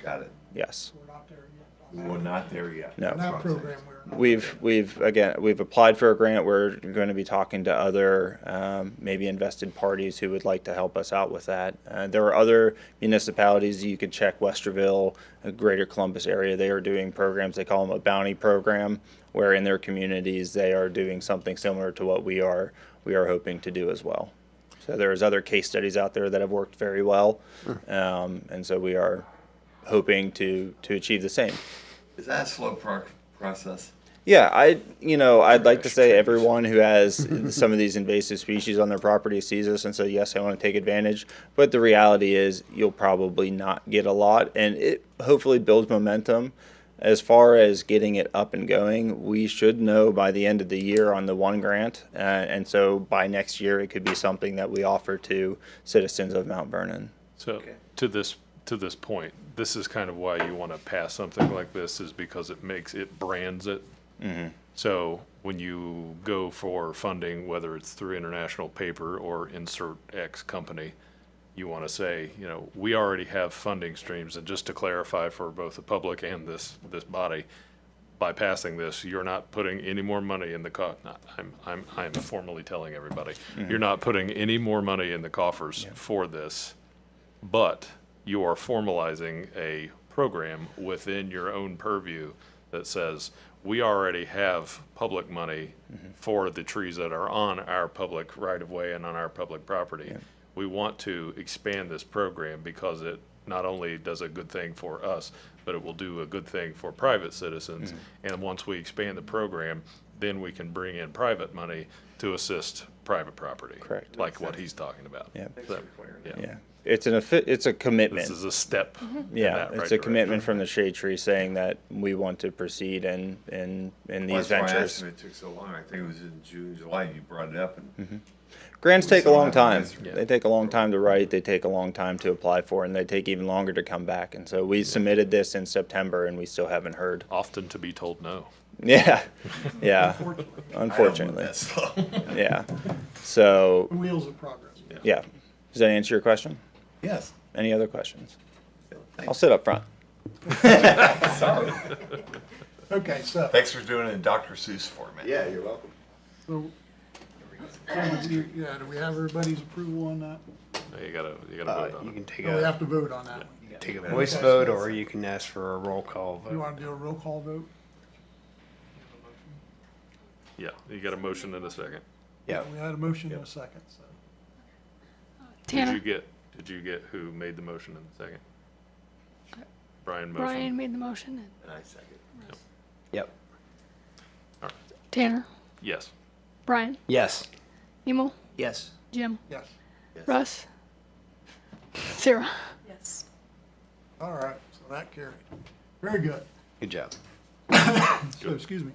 Got it. Yes. We're not there yet. We're not there yet. No. On that program, we're not. We've applied for a grant. We're going to be talking to other maybe invested parties who would like to help us out with that. There are other municipalities. You can check Westerville, Greater Columbus area. They are doing programs. They call them a bounty program, where in their communities they are doing something similar to what we are hoping to do as well. So there's other case studies out there that have worked very well, and so we are hoping to achieve the same. Is that a slow process? Yeah, I'd like to say everyone who has some of these invasive species on their property sees this and says, yes, I want to take advantage. But the reality is you'll probably not get a lot, and it hopefully builds momentum. As far as getting it up and going, we should know by the end of the year on the one grant. And so by next year, it could be something that we offer to citizens of Mount Vernon. So to this point, this is kind of why you want to pass something like this, is because it brands it. Mm-hmm. So when you go for funding, whether it's through International Paper or insert X company, you want to say, we already have funding streams. And just to clarify for both the public and this body, by passing this, you're not putting any more money in the I'm formally telling everybody, you're not putting any more money in the coffers for this, but you are formalizing a program within your own purview that says, we already have public money for the trees that are on our public right-of-way and on our public property. Yeah. We want to expand this program because it not only does a good thing for us, but it will do a good thing for private citizens. And once we expand the program, then we can bring in private money to assist private property. Correct. Like what he's talking about. Yeah. So, yeah. It's a commitment. This is a step. Yeah, it's a commitment from the shade tree saying that we want to proceed in these ventures. That's why I asked if it took so long. I think it was in June, July, you brought it up. And grants take a long time. They take a long time to write. They take a long time to apply for, and they take even longer to come back. And so we submitted this in September, and we still haven't heard. Often to be told no. Yeah, yeah. Unfortunately. Yeah. So. The wheels of progress. Yeah. Does that answer your question? Yes. Any other questions? I'll sit up front. Sorry. Okay, so. Thanks for doing it in Dr. Seuss format. Yeah, you're welcome. So, do we have everybody's approval on that? No, you gotta vote on You it. can take No, we have to vote on that one. you can take a voice vote, or you can ask for a roll call You vote. want to do a roll call vote? Yeah, you got a motion in a second. Yeah. We had a motion in a second, so. Tanner. Did you get who made the motion in the second? Brian motion. Brian made the motion. And I second. Yep. All right. Tanner. Yes. Brian. Yes. Emil. Yes. Jim. Yes. Russ. Sarah. Yes. All right, so that carried. Very good. Good job. So, excuse me.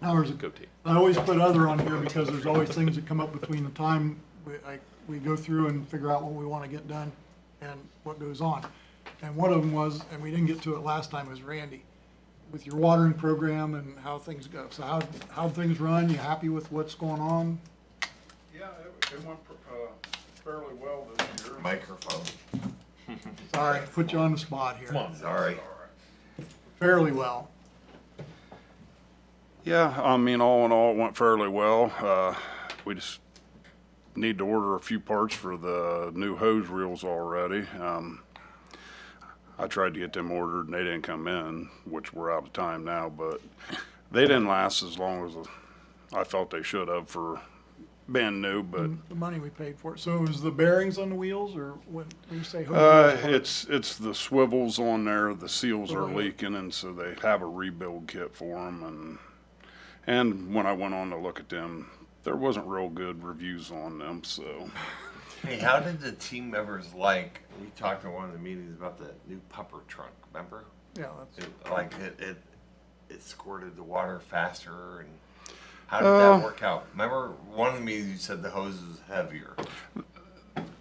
Hours of Go team. I always put other on here because there's always things that come up between the time we go through and figure out what we want to get done and what goes on. And one of them was, and we didn't get to it last time, was Randy, with your watering program and how things go. So how things run? You happy with what's going on? Yeah, it went fairly well this year. Microphone. Sorry, put you on the spot here. Come on. Sorry. Fairly well. Yeah, I mean, all in all, it went fairly well. We just need to order a few parts for the new hose reels already. I tried to get them ordered and they didn't come in, which we're out of time now, but they didn't last as long as I felt they should have for being new, but. The money we paid for it. So it was the bearings on the wheels, or when you say hose wheels? It's the swivels on there, the seals are leaking, and so they have a rebuild kit for them, and when I went on to look at them, there wasn't real good reviews on them, so. Hey, how did the team members we talked at one of the meetings about the new pumper truck, remember? Yeah, It squirted the water faster, and how did that work out? Remember one of the meetings you said the hose is heavier.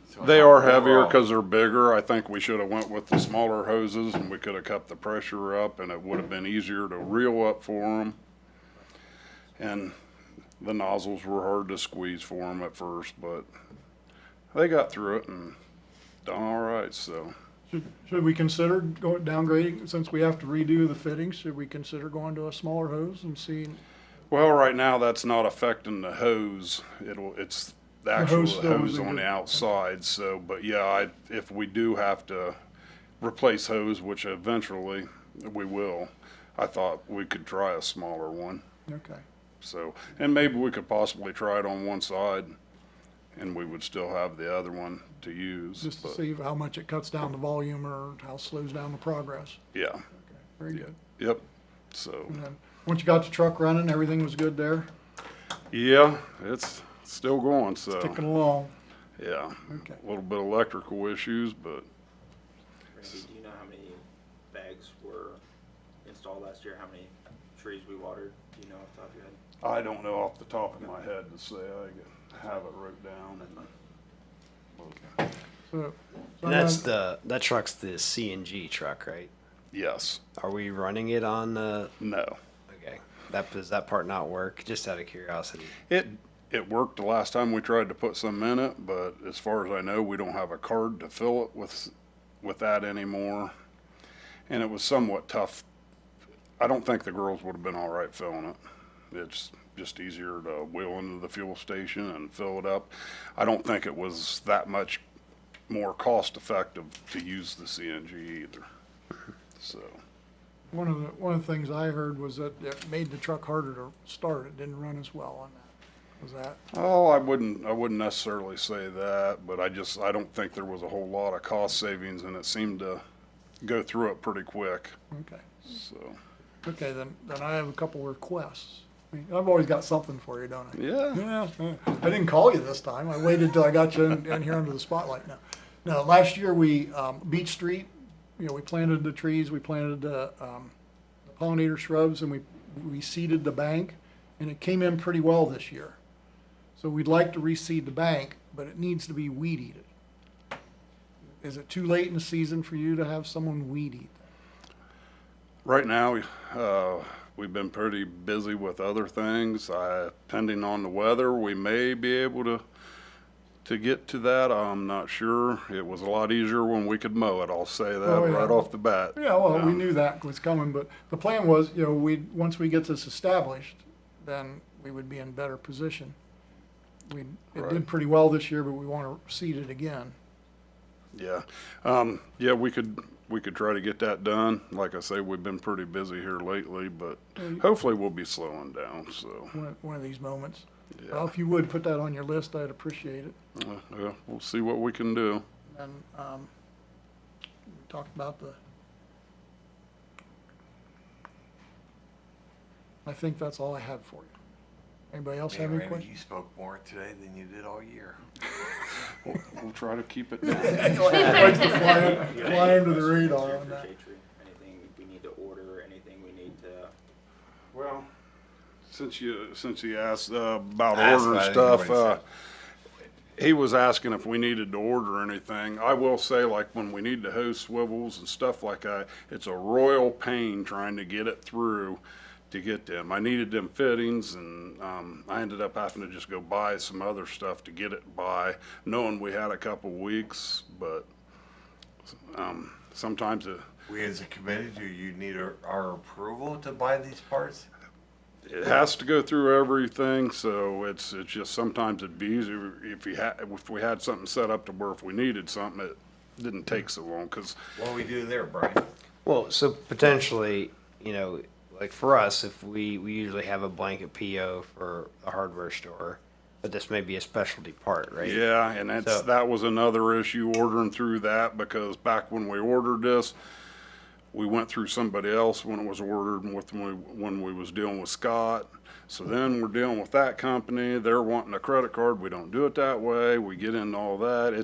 So They are heavier because they're bigger. I think we should have went with the smaller hoses and we could have kept the pressure up and it would have been easier to reel up for them. And the nozzles were hard to squeeze for them at first, but they got through it and done all right, so. Should we consider downgrading, since we have to redo the fittings, should we consider going to a smaller hose and seeing? Well, right now that's not affecting the hose. It's the actual hose on the outside. So, but yeah, if we do have to replace hose, which eventually we will, I thought we could try a smaller one. Okay. So, and maybe we could possibly try it on one side, and we would still have the other one to use. Just to see how much it cuts down the volume or how it slows down the progress. Yeah. Okay, very good. Yep. So. And then Once you got the truck running, everything was good there? Yeah, it's still going, so. Ticking along. Yeah, Okay. a little bit of electrical issues, but Randy, do you know how many bags were installed last year? How many trees we watered? Do you know off the top of your head? I don't know off the top of my head to say. I have it wrote down and. So That's that truck's the CNG truck, right? Yes. Are we running it on the? No. Okay. Does that part not work? Just out of curiosity. It worked the last time we tried to put some in it, but as far as I know, we don't have a card to fill it with that anymore. And it was somewhat tough. I don't think the girls would have been all right filling it. It's just easier to wheel into the fuel station and fill it up. I don't think it was that much more cost effective to use the CNG either. So. One of the things I heard was that it made the truck harder to start. It didn't run as well on that. Was that? Oh, I wouldn't necessarily say that, but I don't think there was a whole lot of cost savings, and it seemed to go through it pretty quick. Okay. So. Okay, then I have a couple requests. I mean, I've always got something for you, don't I? Yeah. Yeah. I didn't call you this time. I waited till I got you in here under the spotlight. No, last year we, Beach Street, we planted the trees, we planted the pollinator shrubs, and we seeded the bank, and it came in pretty well this year. So we'd like to reseed the bank, but it needs to be weed eated. Is it too late in the season for you to have someone weed eat? Right now, we've been pretty busy with other things. Depending on the weather, we may be able to get to that. I'm not sure. It was a lot easier when we could mow it. I'll say that right off the bat. Yeah, well, we knew that was coming, but the plan was, once we get this established, then we would be in better position. It did pretty well this year, but we want to seed it again. Yeah. Yeah, we could try to get that done. Like I say, we've been pretty busy here lately, but hopefully we'll be slowing down. So one of these moments. Yeah. Well, if you would put that on your list, I'd appreciate it. Yeah, we'll see what we can do. And we talked about I think that's all I had for you. Anybody else have any Randy, questions? you spoke more today than you did all year. We'll try to keep it down. Like to fly under the radar on that. Anything we need to order, anything we need to. Well, since you asked about ordering stuff, he was asking if we needed to order anything. I will say, like when we need to hose swivels and stuff like that, it's a royal pain trying to get it through to get them. I needed them fittings, and I ended up having to just go buy some other stuff to get it by, knowing we had a couple weeks, but sometimes We as a committee, do you need our approval to buy these parts? it has to go through everything, so it's just sometimes it'd be easier if we had something set up to where if we needed something, it didn't take so long, because. What do we do there, Brian? Well, so potentially, like for us, if we usually have a blanket PO for a hardware store, but this may be a specialty part, right? Yeah, and that was another issue ordering through that, because back when we ordered this, we went through somebody else when it was ordered and when we was dealing with Scott. So then we're dealing with that company. They're wanting a credit card. We don't do it that way. We get into all that.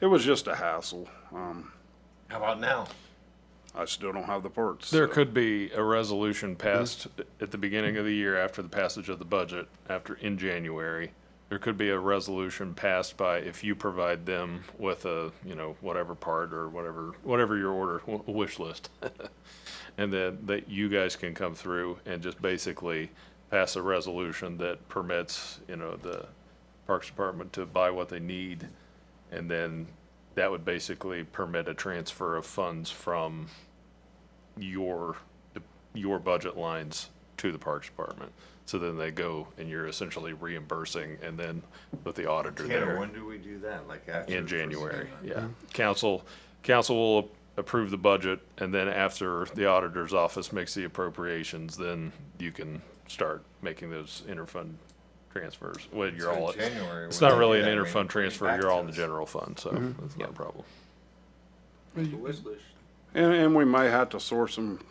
It was just a hassle. How about now? I still don't have the parts. There could be a resolution passed at the beginning of the year after the passage of the budget, in January. There could be a resolution passed by if you provide them with a, whatever part or whatever your order wish list. And then that you guys can come through and just basically pass a resolution that permits, the Parks Department to buy what they need. And then that would basically permit a transfer of funds from your budget lines to the Parks Department. So then they go and you're essentially reimbursing, and then with the auditor there. When do we do that? Like after? In January, yeah. Council will approve the budget, and then after the auditor's office makes the appropriations, then you can start making those interfund transfers. Well, you're all. January. It's not really an interfund transfer. You're all in the general fund, so that's not a problem. And we might have to source them,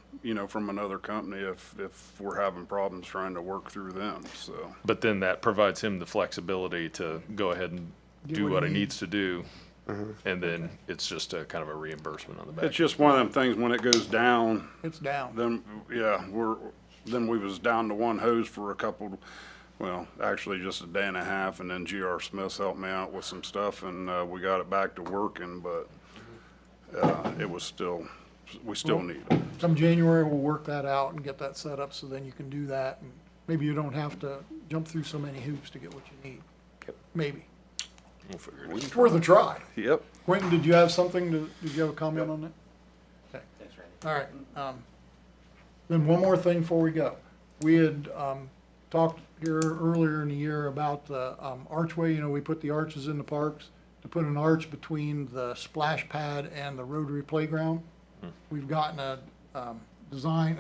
from another company if we're having problems trying to work through them, so. But then that provides him the flexibility to go ahead and do what he needs to do. And then it's just a kind of a reimbursement on the back. It's just one of them things, when it goes down, It's down. then, yeah, then we was down to one hose for a couple, well, actually just a day and a half, and then GR Smith's helped me out with some stuff, and, we got it back to working, but, it was still, we still need it. Come January, we'll work that out and get that set up so then you can do that. And maybe you don't have to jump through so many hoops to get what you need. Maybe. We'll figure it out. It's worth a try. Yep. Quentin, did you have something did you have a comment on that? Okay. Thanks, Randy. All right. Then one more thing before we go. We had talked here earlier in the year about the archway. We put the arches in the parks. To put an arch between the splash pad and the Rotary Playground. We've gotten a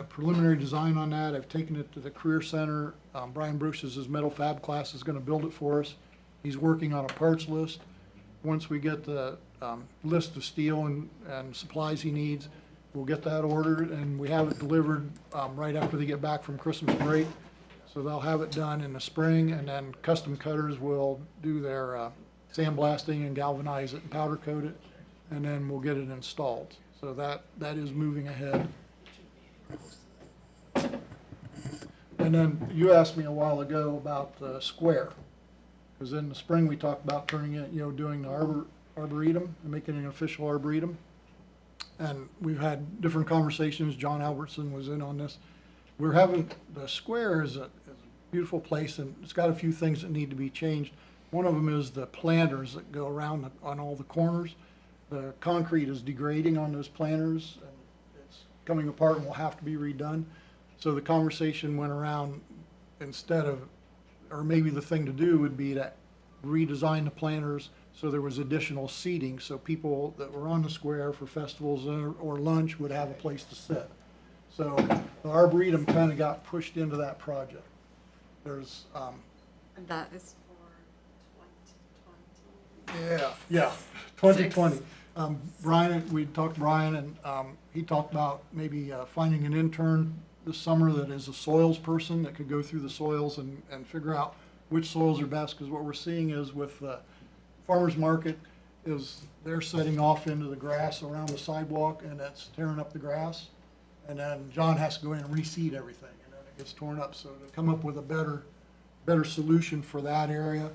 preliminary design on that. I've taken it to the Career Center. Brian Bruce's metal fab class is going to build it for us. He's working on a parts list. Once we get the list of steel and supplies he needs, we'll get that ordered, and we have it delivered right after they get back from Christmas break. So they'll have it done in the spring, and then custom cutters will do their sandblasting and galvanize it and powder coat it, and then we'll get it installed. So that is moving ahead. And then you asked me a while ago about the square, because in the spring we talked about turning it, doing the arboretum and making it an official arboretum. And we've had different conversations. John Albertson was in on this. We're having, the square is a beautiful place, and it's got a few things that need to be changed. One of them is the planters that go around on all the corners. The concrete is degrading on those planters, and it's coming apart and will have to be redone. So the conversation went around, instead of, or maybe the thing to do would be to redesign the planters so there was additional seating, so people that were on the square for festivals or lunch would have a place to sit. So the Arboretum kind of got pushed into that project. There's, And that is for 2020. yeah, 2020. Brian, we talked to Brian, and he talked about maybe finding an intern this summer that is a soils person that could go through the soils and figure out which soils are best, because what we're seeing is with the farmer's market is they're setting off into the grass around the sidewalk, and that's tearing up the grass. And then John has to go in and reseed everything, and then it gets torn up. So to come up with a better solution for that area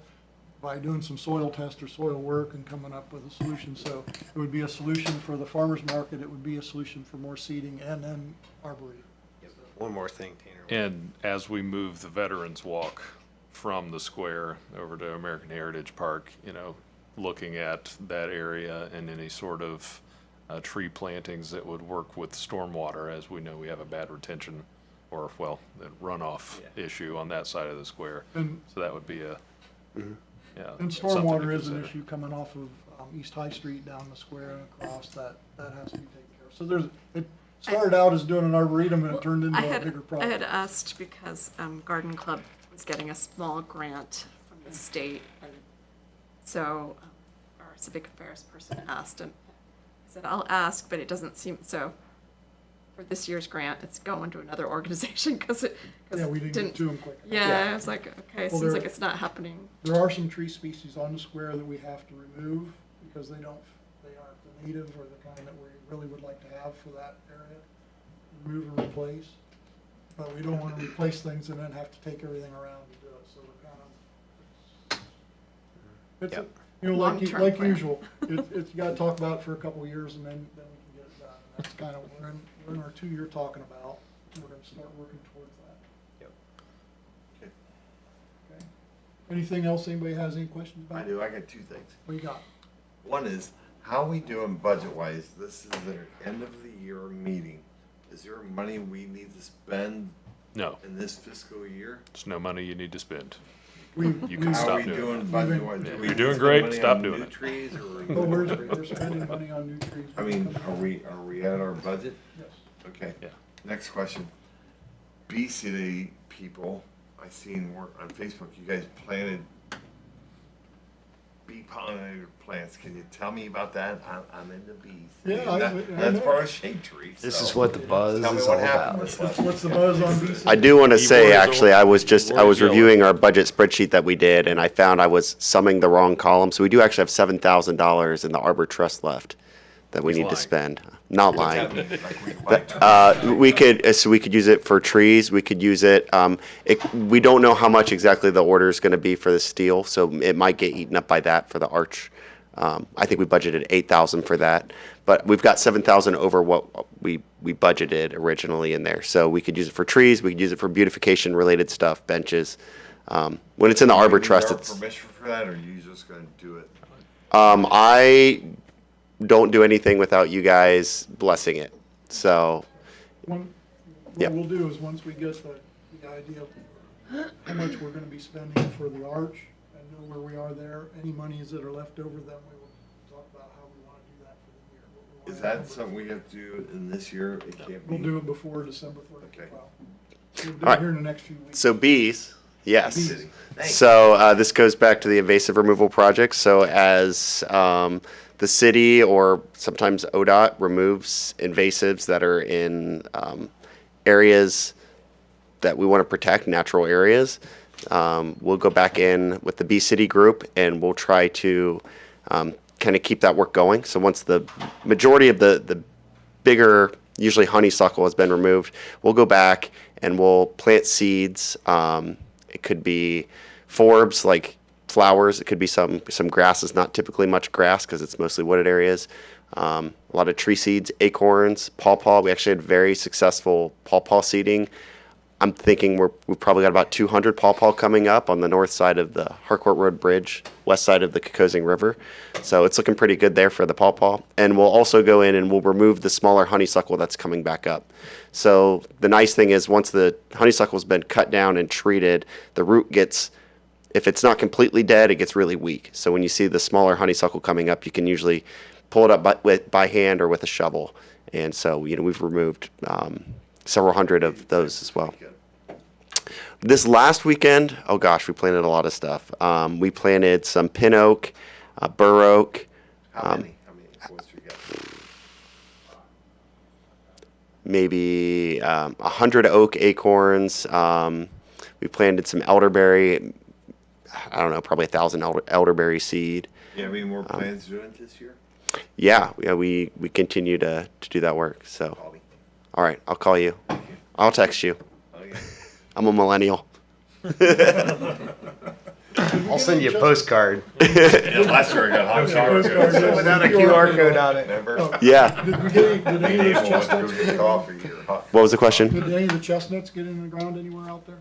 by doing some soil test or soil work and coming up with a solution. So it would be a solution for the farmer's market, it would be a solution for more seating, and then arboretum. One more thing, Tanner. And as we move the Veterans Walk from the square over to American Heritage Park, looking at that area and any sort of tree plantings that would work with stormwater, as we know we have a bad retention or, well, the runoff issue on that side of the square. And, so that would be a, and stormwater is an issue coming off of East High Street down the square and across. That has to be taken care of. So it started out as doing an arboretum, and it turned into a bigger I project. had asked because Garden Club was getting a small grant from the state, and so our civic affairs person asked, and I said, I'll ask, but it doesn't seem, so for this year's grant, it's going to another organization because we didn't get to them quick. Yeah, I was like, okay, Well, seems like it's not happening. There are some tree species on the square that we have to remove because they aren't the native or the kind that we really would like to have for that area. Remove and replace, but we don't want to replace things and then have to take everything around to do it. So we're kind of, it's like usual. It's you got to talk about it for a couple of years, and then we can get it done. And that's kind of we're in our 2-year talking about. We're going to start working towards that. Okay. Okay. Anything else? Anybody has any questions about? I do. I got two things. What you got? One is, how are we doing budget-wise? This is their end of the year meeting. Is there money we need to spend? No. In this fiscal year? There's no money you need to spend. You can stop doing it. How are we doing budget-wise? Yeah, you're doing great. Stop doing it. Trees or We're spending money on new trees. I mean, are we at our budget? Yes. Okay. Yeah. Next question. Bee City people, I seen work on Facebook. You guys planted bee pollinator plants. Can you tell me about that? I'm into bees. Yeah, That's know. part of shade tree. This so is what the buzz tell me is what all happened about. this last What's the buzz on BC? I do want to say, actually, I was yelling. reviewing our budget spreadsheet that we did, and I found I was summing the wrong column. So we do actually have $7,000 in the Arbor Trust left that we He's need to lying. spend. Not lying. Like We could use it for trees. We could use it. We don't know how much exactly the order is going to be for the steel, so it might get eaten up by that for the arch. I think we budgeted 8,000 for that, but we've got 7,000 over what we budgeted originally in there. So we could use it for trees. We could use it for beautification related stuff, benches. When it's in the Arbor Trust, it's. Permission for that, or are you just going to do it? I don't do anything without you guys blessing it. So. What Yep. we'll do is, once we get the idea of how much we're gonna be spending for the arch and know where we are there, any monies that are left over, then we will talk about how we wanna do that for the year. what we Is wanna that do. something we have to do in this year? It can't be. We'll do it before December 30th. Okay. Well, we'll do All right. it here in the next few weeks. So bees, yes. Bees. So this goes back to the invasive removal project. So as the city or sometimes ODOT removes invasives that are in areas that we want to protect, natural areas, we'll go back in with the Bee City group and we'll try to kind of keep that work going. So once the majority of the bigger, usually honeysuckle has been removed, we'll go back and we'll plant seeds. It could be forbs like flowers. It could be some grasses, not typically much grass because it's mostly wooded areas. A lot of tree seeds, acorns, pawpaw. We actually had very successful pawpaw seeding. I'm thinking we've probably got about 200 pawpaw coming up on the north side of the Harcourt Road Bridge, west side of the Kokosing River. So it's looking pretty good there for the pawpaw. And we'll also go in and we'll remove the smaller honeysuckle that's coming back up. So the nice thing is once the honeysuckle's been cut down and treated, the root gets, if it's not completely dead, it gets really weak. So when you see the smaller honeysuckle coming up, you can usually pull it up by hand or with a shovel. And so, we've removed several hundred of those as well. This last weekend, oh gosh, we planted a lot of stuff. We planted some pin oak, bur oak. How many? What's you got? Maybe 100 oak acorns. We planted some elderberry. I don't know, probably 1,000 elderberry seed. You have any more plans doing it this year? Yeah, we continue to do that work. So, Call me. all right, I'll call you. I'll text you. Okay. I'm a millennial. I'll send you a postcard. Yeah, last year I got hot chocolate. Without a QR code on it. Remember? Yeah. Did we get any of those Able to chestnuts go get get in? coffee or hot. What was the question? Did any of the chestnuts get in the ground anywhere out there?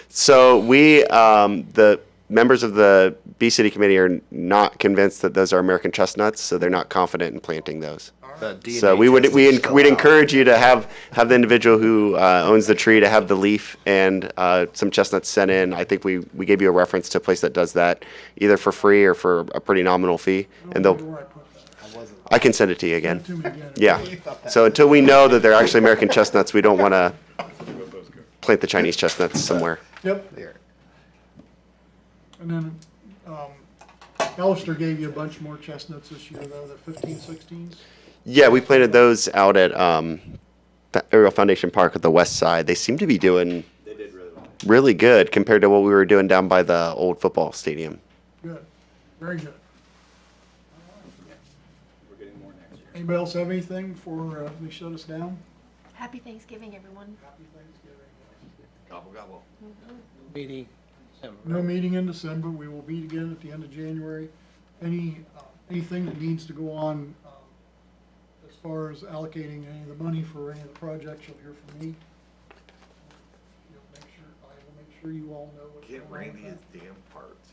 So we, the members of the Bee City Committee are not convinced that those are American chestnuts, so they're not confident in planting those. So we'd encourage you to have the individual who owns the tree to have the leaf and some chestnuts sent in. I think we gave you a reference to a place that does that either for free or for a pretty nominal fee, and I can send it to you again. Yeah. So until we know that they're actually American chestnuts, we don't want to plant the Chinese chestnuts somewhere. Yep. And then, Alistair gave you a bunch more chestnuts this year, though, the 15, 16s. Yeah, we planted those out at Ariel Foundation Park at the west side. They seem to be doing really good compared to what we were doing down by the old football stadium. Good, very good. We're getting more next year. Anybody else have anything before we shut us down? Happy Thanksgiving, everyone. Happy Thanksgiving. Gobble, gobble. Meeting. No meeting in December. We will meet again at the end of January. Anything that needs to go on as far as allocating any of the money for any of the projects, you'll hear from me. I will make sure you all know what's going Get on. Randy his damn parts.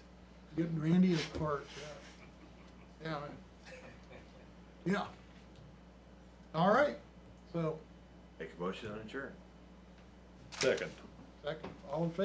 Getting Randy his parts, yeah. Yeah. Yeah. All right. So, Make a motion on adjourn. Second. all in favor?